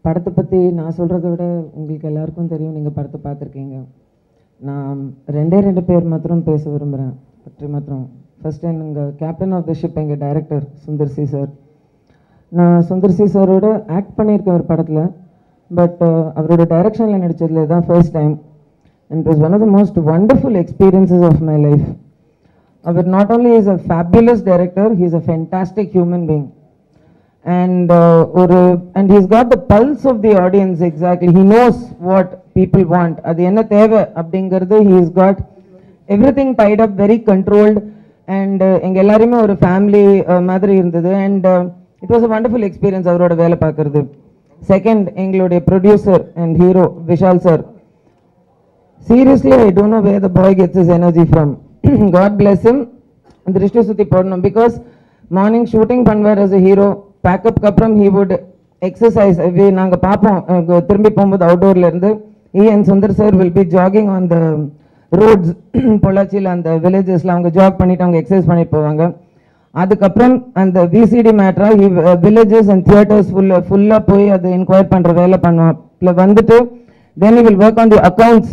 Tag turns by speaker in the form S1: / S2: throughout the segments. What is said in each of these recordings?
S1: படத்தை பற்றி நான் சொல்கிறத விட உங்களுக்கு எல்லாருக்கும் தெரியும், நீங்கள் படத்தை பார்த்துருக்கீங்க. நான் ரெண்டு பேர் மாத்திரம் பேச விரும்புகிறேன் பற்றி மாத்திரம். ஃபர்ஸ்ட் எங்கள் கேப்டன் ஆஃப் த ஷிப் எங்கள் டைரக்டர் சுந்தர் சி சார். நான் சுந்தர் சி சாரோட ஆக்ட் பண்ணியிருக்கேன் ஒரு படத்தில், பட் அவரோட டைரக்ஷனில் நடித்ததில் தான் first time. And it was one of the most wonderful experiences of my life. அவர் not only is a fabulous director, he is a fantastic human being. And he's got the pulse of the audience exactly. He knows what people want. Adu enna theva abdingiradhu he's got everything tied up, very controlled, and enga ellarume oru family madri irundhathu, and it was a wonderful experience avaroda vela paakradhu. Second, engalode producer and hero Vishal sir. Seriously, I don't know where the boy gets his energy from. God bless him. Drishti suthi podnum, because morning shooting panvar as a hero, backup அப்புறம் he would exercise. நாங்கள் பார்ப்போம் திரும்பி போகும்போது அவுட்டோரில் இருந்து he and Sundar sir will be jogging on the roads. பொள்ளாச்சியில் அந்த வில்லேஜஸில் அவங்க jack பண்ணிவிட்டு அவங்க எக்ஸசைஸ் பண்ணிட்டு போவாங்க. அதுக்கப்புறம் அந்த விசிடி மேட்ரா வில்லேஜஸ் அண்ட் தியேட்டர்ஸ் ஃபுல்லாக போய் அதை என்கொயர் பண்ணுற வேலை பண்ணுவான். இல்லை வந்துட்டு தென் he will work on the accounts.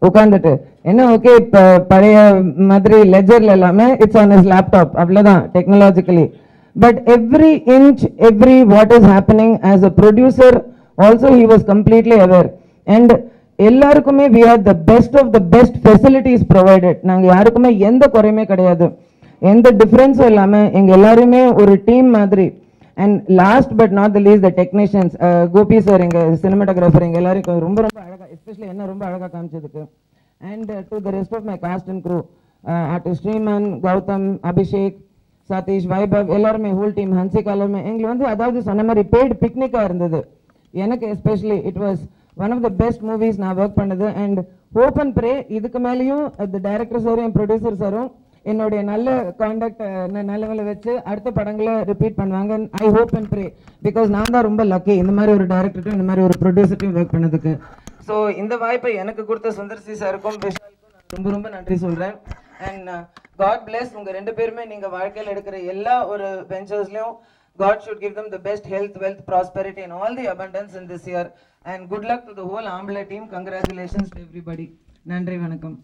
S1: உட்காந்துட்டு என்ன ஓகே இப்போ பழைய மாதிரி லெஜரில் எல்லாமே இட்ஸ் ஆன் his லேப்டாப், அவ்வளோதான் technologically. But every inch, every what is happening as a producer, also he was completely aware. And எல்லாருக்குமே we had the best facilities provided. நாங்கள் யாருக்குமே எந்த குறையுமே கிடையாது, எந்த டிஃப்ரென்ஸும் இல்லாமல் எங்கள் எல்லாருமே ஒரு டீம் மாதிரி. And last but not the least the technicians. Gopi sir எங்கள் சினிமாட்டோகிராஃபர் எங்கள் எல்லாருக்கும் ரொம்ப அழகாக, எஸ்பெஷலி என்ன ரொம்ப அழகாக காமிச்சதுக்கு. And to the rest of my cast and crew, artist Sriman, Gautham, Abhishek, Sathish, Vaibhav, எல்லாருமே ஹோல் டீம், ஹன்சிகா, எல்லாருமே எங்களுக்கு அதாவது சொன்ன மாதிரி பெய்டு பிக்னிக்காக இருந்தது. எனக்கு especially it was one of the best movies நான் ஒர்க் பண்ணது. அண்ட் ஹோப் அண்ட் ப்ரே இதுக்கு மேலேயும் த டைரக்டர் சாரும் என் ப்ரொடியூசர் சாரும் என்னுடைய நல்ல கான்டாக்ட் நல்லவங்களை வச்சு அடுத்த படங்களை ரிப்பீட் பண்ணுவாங்க. I hope and pray, because நான் தான் ரொம்ப லக்கி இந்த மாதிரி ஒரு டைரக்டர்ட்டும் இந்த மாதிரி ஒரு ப்ரொடியூசர்ட்டையும் ஒர்க் பண்ணதுக்கு. ஸோ இந்த வாய்ப்பை எனக்கு கொடுத்த சுந்தர் சி சாருக்கும் விஷாலுக்கும் நான் ரொம்ப ரொம்ப நன்றி சொல்கிறேன். அண்ட் God bless உங்க ரெண்டு பேருமே நீங்க வாழ்க்கையில் எடுக்கிற எல்லா ஒரு வெஞ்சர்ஸ்லயும் God should give them the best health, wealth, prosperity and all the abundance in this year, and good luck to the whole Ambla team. Congratulations to everybody. நன்றி, வணக்கம்.